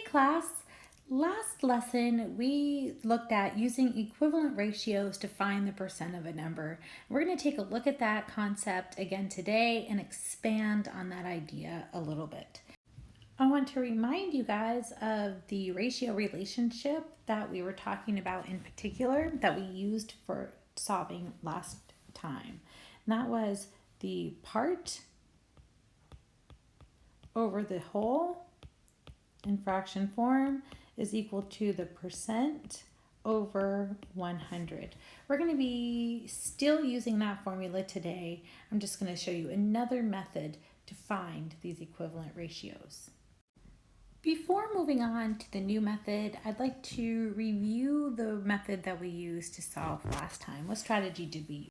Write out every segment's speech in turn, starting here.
class, last lesson we looked at using equivalent ratios to find the percent of a number. We're going to take a look at that concept again today and expand on that idea a little bit. I want to remind you guys of the ratio relationship that we were talking about in particular that we used for solving last time. And that was the part over the whole in fraction form is equal to the percent over 100. We're going to be still using that formula today. I'm just going to show you another method to find these equivalent ratios. Before moving on to the new method, I'd like to review the method that we used to solve last time. What strategy did we use?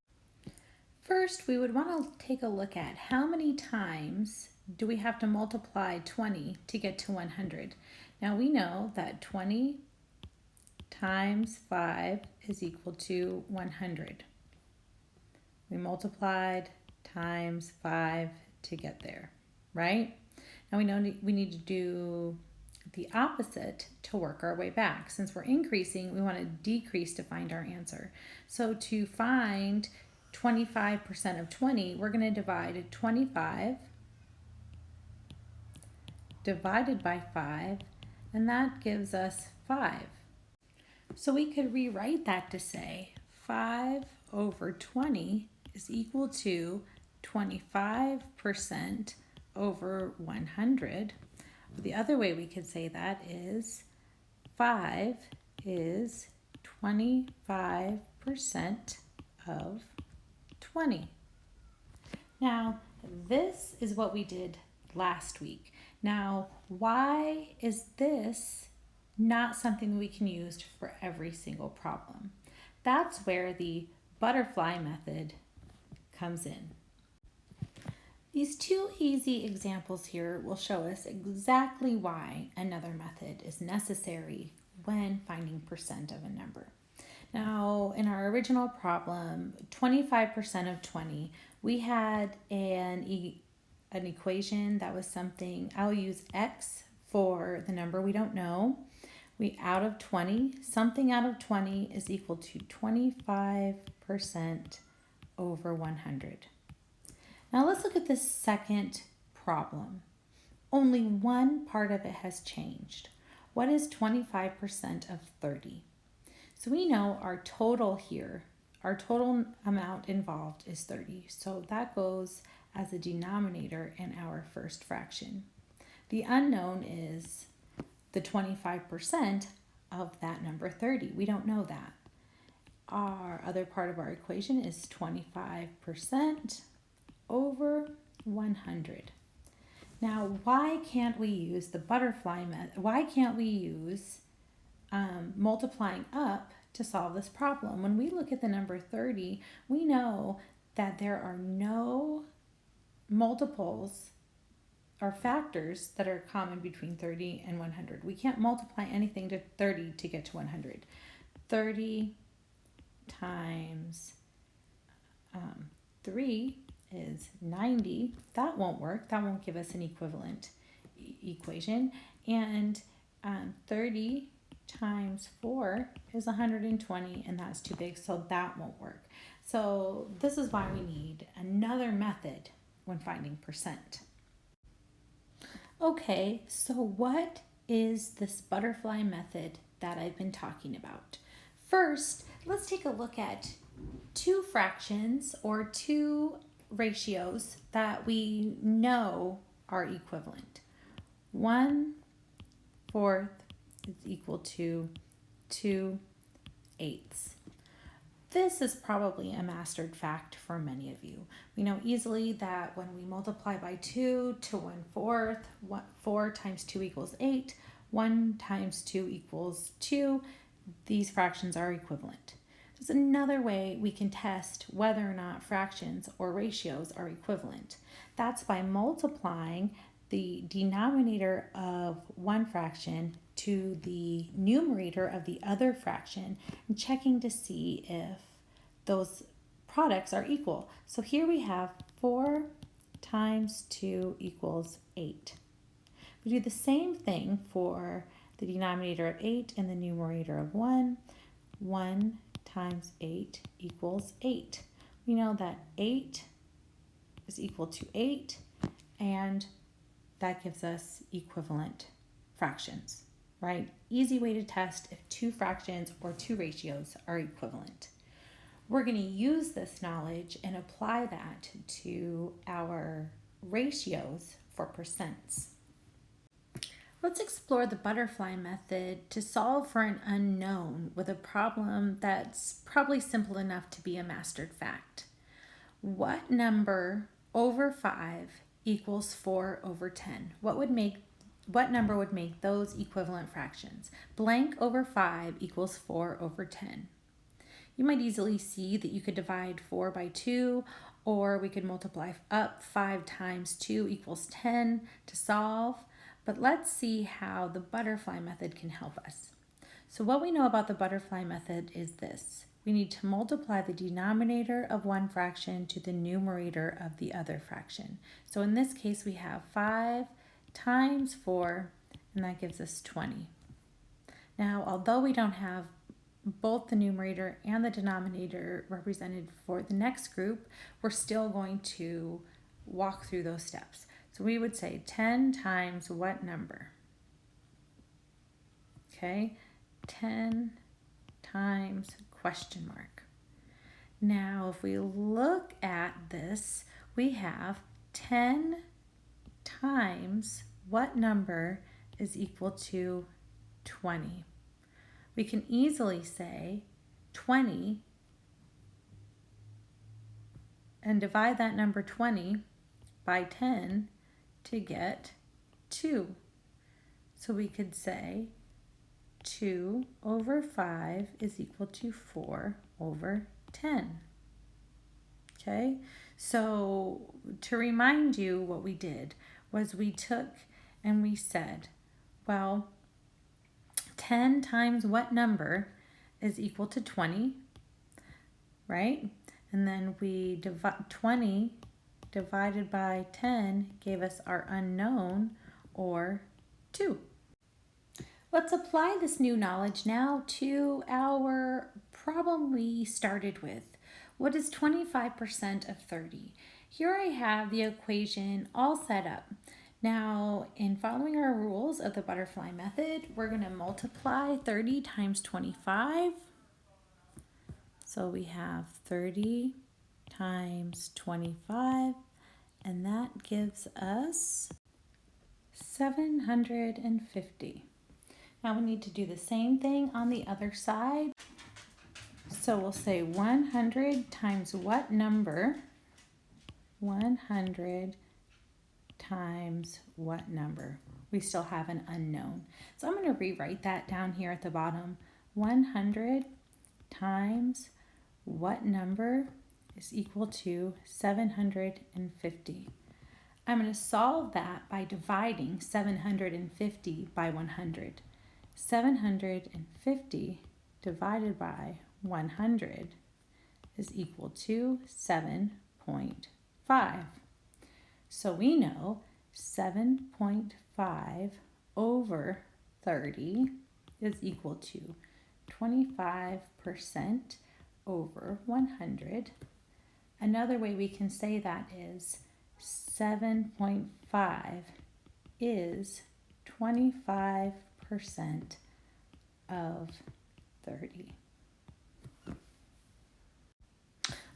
First, we would want to take a look at how many times do we have to multiply 20 to get to 100. Now we know that 20 times 5 is equal to 100. We multiplied times 5 to get there, right? Now we know we need to do the opposite to work our way back. Since we're increasing, we want to decrease to find our answer. So to find 25% of 20, we're going to divide 25 divided by 5, and that gives us 5. So we could rewrite that to say 5 over 20 is equal to 25% over 100. The other way we could say that is 5 is 25% of 20. Now, this is what we did last week. Now, why is this not something we can use for every single problem? That's where the butterfly method comes in. These two easy examples here will show us exactly why another method is necessary when finding percent of a number. Now, in our original problem, 25% of 20, we had an equation that was something, I'll use x for the number we don't know. Out of 20, something out of 20 is equal to 25% over 100. Now let's look at this second problem. Only one part of it has changed. What is 25% of 30? So we know our total here, our total amount involved is 30. So that goes as a denominator in our first fraction. The unknown is the 25% of that number 30. We don't know that. Our other part of our equation is 25% over 100. Now, why can't we use the butterfly method? Why can't we use multiplying up to solve this problem? When we look at the number 30, we know that there are no multiples or factors that are common between 30 and 100. We can't multiply anything to 30 to get to 100. 30 times 3 is 90. That won't work. That won't give us an equivalent equation. And 30 times 4 is 120, and that's too big, so that won't work. So this is why we need another method when finding percent. Okay, so what is this butterfly method that I've been talking about? First, let's take a look at two fractions or two ratios that we know are equivalent. 1/4 is equal to 2/8. This is probably a mastered fact for many of you. We know easily that when we multiply by 2 to 1/4, 4 times 2 equals 8, 1 times 2 equals 2. These fractions are equivalent. There's another way we can test whether or not fractions or ratios are equivalent. That's by multiplying the denominator of one fraction to the numerator of the other fraction and checking to see if those products are equal. So here we have 4 times 2 equals 8. We do the same thing for the denominator of 8 and the numerator of 1. 1 times 8 equals 8. We know that 8 is equal to 8, and that gives us equivalent fractions, right? Easy way to test if two fractions or two ratios are equivalent. We're going to use this knowledge and apply that to our ratios for percents. Let's explore the butterfly method to solve for an unknown with a problem that's probably simple enough to be a mastered fact. What number over 5 equals 4 over 10? What number would make those equivalent fractions? Blank over 5 equals 4 over 10. You might easily see that you could divide 4 by 2, or we could multiply up 5 times 2 equals 10 to solve. But let's see how the butterfly method can help us. So what we know about the butterfly method is this. We need to multiply the denominator of one fraction to the numerator of the other fraction. So in this case, we have 5 times 4, and that gives us 20. Now, although we don't have both the numerator and the denominator represented for the next group, we're still going to walk through those steps. So we would say 10 times what number? Okay, 10 times question mark. Now, if we look at this, we have 10 times what number is equal to 20. We can easily say 20 and divide that number 20 by 10 to get 2. So we could say 2 over 5 is equal to 4 over 10. Okay, so to remind you, what we did was we took and we said, well, 10 times what number is equal to 20, right? And then we divide 20 divided by 10 gave us our unknown, or 2. Let's apply this new knowledge now to our problem we started with. What is 25% of 30? Here I have the equation all set up. Now, in following our rules of the butterfly method, we're going to multiply 30 times 25. So we have 30 times 25, and that gives us 750. Now we need to do the same thing on the other side. So we'll say 100 times what number? 100 times what number? We still have an unknown. So I'm going to rewrite that down here at the bottom. 100 times what number is equal to 750. I'm going to solve that by dividing 750 by 100. 750 divided by 100 is equal to 7.5. So we know 7.5 over 30 is equal to 25% over 100. Another way we can say that is 7.5 is 25% of 30.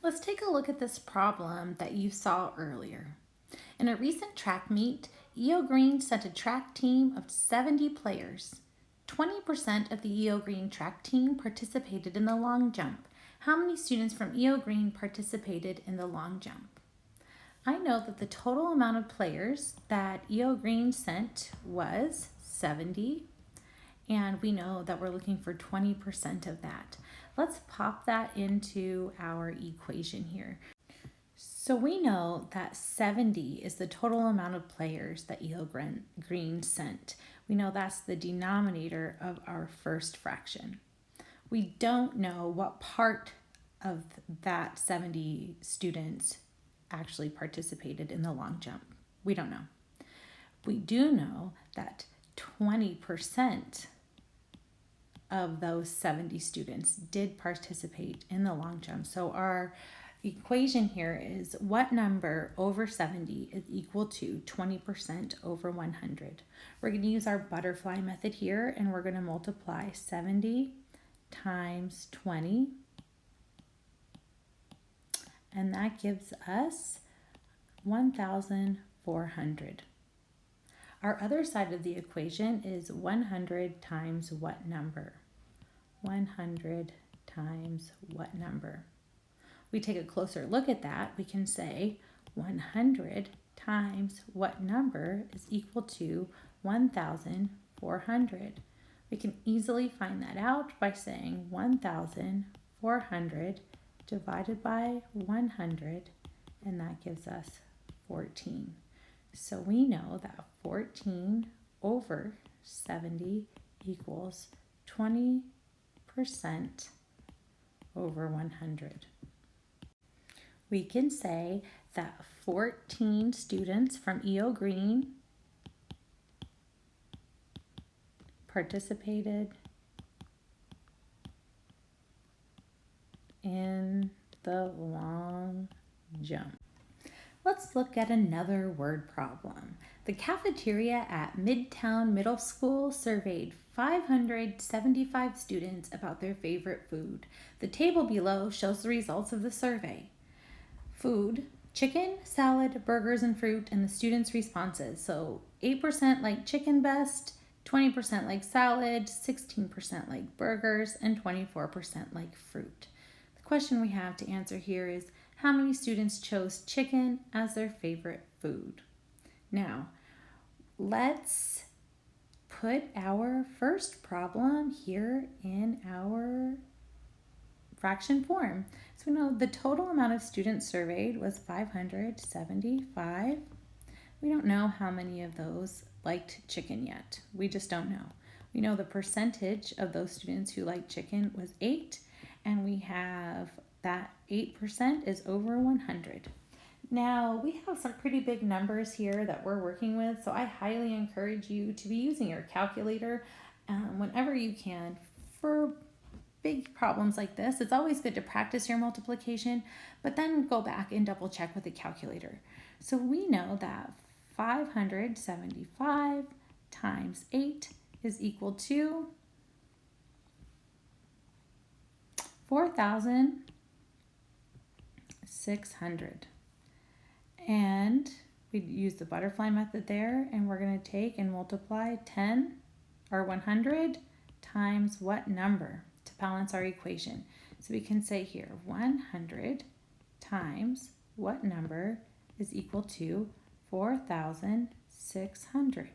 Let's take a look at this problem that you saw earlier. In a recent track meet, EO Green sent a track team of 70 players. 20% of the EO Green track team participated in the long jump. How many students from EO Green participated in the long jump? I know that the total amount of players that EO Green sent was 70, and we know that we're looking for 20% of that. Let's pop that into our equation here. So we know that 70 is the total amount of players that EO Green sent. We know that's the denominator of our first fraction. We don't know what part of that 70 students actually participated in the long jump. We don't know. We do know that 20% of those 70 students did participate in the long jump. So our equation here is what number over 70 is equal to 20% over 100. We're going to use our butterfly method here, and we're going to multiply 70 times 20, and that gives us 1,400. Our other side of the equation is 100 times what number? 100 times what number? We take a closer look at that, we can say 100 times what number is equal to 1,400. We can easily find that out by saying 1,400 divided by 100, and that gives us 14. So we know that 14 over 70 equals 20% over 100. We can say that 14 students from EO Green participated in the long jump. Let's look at another word problem. The cafeteria at Midtown Middle School surveyed 575 students about their favorite food. The table below shows the results of the survey. Food: chicken, salad, burgers, and fruit, and the students' responses. So 8% like chicken best, 20% like salad, 16% like burgers, and 24% like fruit. The question we have to answer here is, how many students chose chicken as their favorite food? Now, let's put our first problem here in our fraction form. So we know the total amount of students surveyed was 575. We don't know how many of those liked chicken yet. We just don't know. We know the percentage of those students who liked chicken was 8, and we have that 8% is over 100. Now, we have some pretty big numbers here that we're working with, so I highly encourage you to be using your calculator whenever you can for big problems like this. It's always good to practice your multiplication, but then go back and double check with the calculator. So we know that 575 times 8 is equal to 4,600. And we use the butterfly method there, and we're going to take and multiply 100 times what number to balance our equation. So we can say here 100 times what number is equal to 4,600.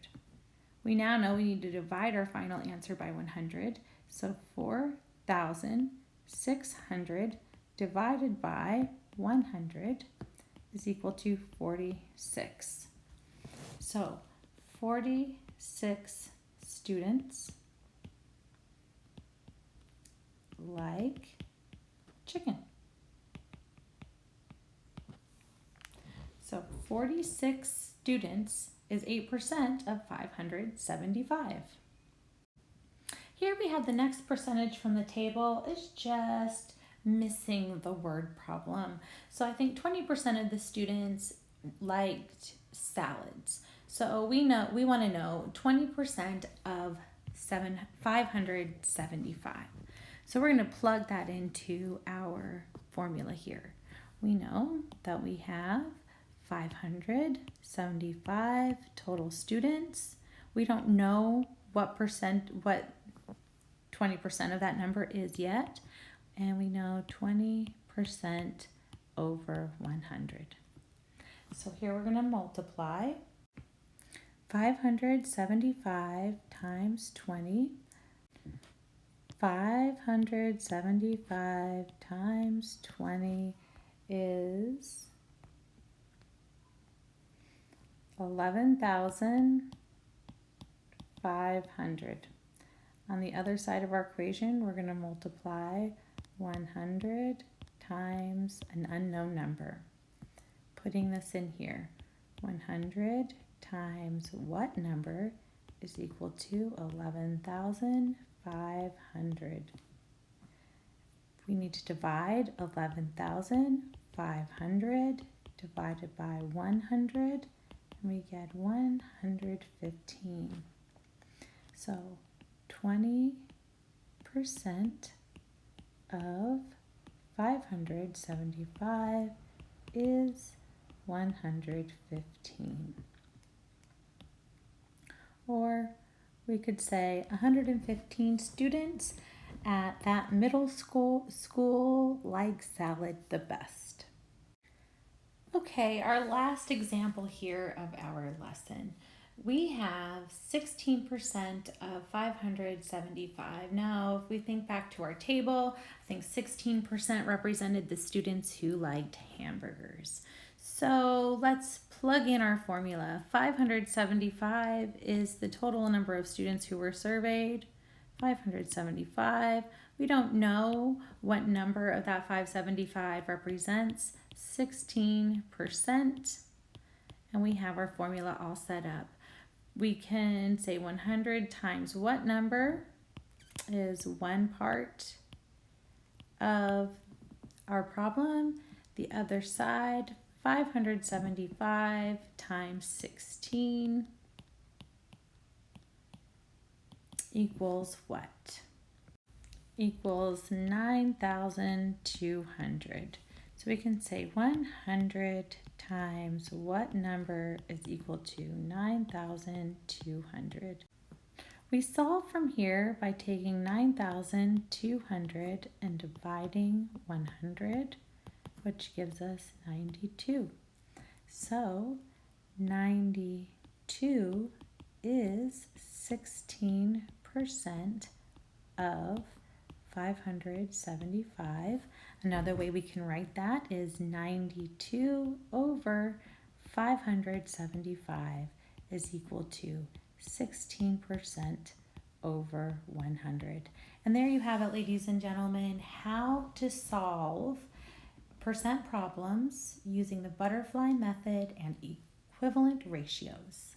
We now know we need to divide our final answer by 100. So 4,600 divided by 100 is equal to 46. So 46 students like chicken. So 46 students is 8% of 575. Here we have the next percentage from the table. It's just missing the word problem. So I think 20% of the students liked salads. So we want to know 20% of 575. So we're going to plug that into our formula here. We know that we have 575 total students. We don't know what 20% of that number is yet. And we know 20% over 100. So here we're going to multiply 575 times 20. 575 times 20 is 11,500. On the other side of our equation, we're going to multiply 100 times an unknown number. Putting this in here, 100 times what number is equal to 11,500. We need to divide 11,500 divided by 100, and we get 115. So 20% of 575 is 115. Or we could say 115 students at that middle school like salad the best. Okay, our last example here of our lesson. We have 16% of 575. Now, if we think back to our table, I think 16% represented the students who liked hamburgers. So let's plug in our formula. 575 is the total number of students who were surveyed. 575. We don't know what number of that 575 represents. 16%. And we have our formula all set up. We can say 100 times what number is one part of our problem. The other side, 575 times 16 equals what? Equals 9,200. So we can say 100 times what number is equal to 9,200. We solve from here by taking 9,200 and dividing 100, which gives us 92. So 92 is 16% of 575. Another way we can write that is 92 over 575 is equal to 16% over 100. And there you have it, ladies and gentlemen, how to solve percent problems using the butterfly method and equivalent ratios.